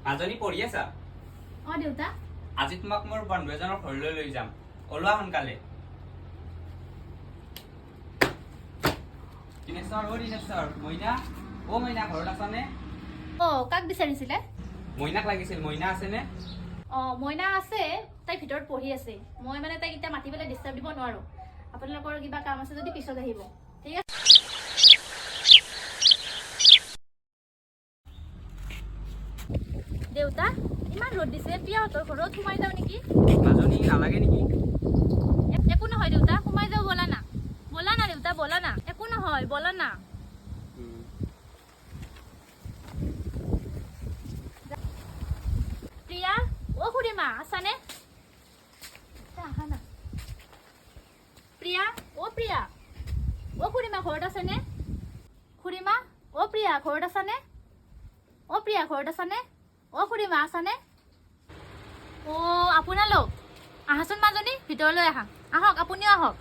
মাজনী পঢ়ি আছা? দেউতা আজি তোমাক মোৰ বন্ধু এজনৰ ঘৰলৈ লৈ যাম, ওলোৱা সোনকালে। দিনেশ্বৰ, মইনা মইনা ঘৰত আছানে? কাক বিচাৰিছিলে? মইনাক লাগিছিল, মইনা আছেনে? মইনা আছে, তাই ভিতৰত পঢ়ি আছে। মই মানে তাইক এতিয়া মাতি পেলাই ডিষ্টাৰ্ব দিব নোৱাৰো। আপোনালোকৰ কিবা কাম আছে যদি পিছত আহিব, ঠিক আছে? দেউতা ইমান ৰ'দ দিছে, প্ৰিয়াহঁতৰ ঘৰত সোমাই যাওঁ নেকি? মাজনী নালাগে নেকি? একো নহয় দেউতা, সোমাই যাওঁ, ব'লা না। ব'লা না দেউতা, ব'লা না। একো নহয়, ব'লা না। প্ৰিয়া, খুড়ীমা আছানে? আহা না। প্ৰিয়া, প্ৰিয়া, খুড়ীমা ঘৰত আছেনে? খুড়ীমা, প্ৰিয়া ঘৰত আছানে? প্ৰিয়া ঘৰত আছানে? খুড়ীমা আছানে? আপোনালোক আহাচোন মাজনী, ভিতৰলৈ আহা। আহক, আপুনিও আহক।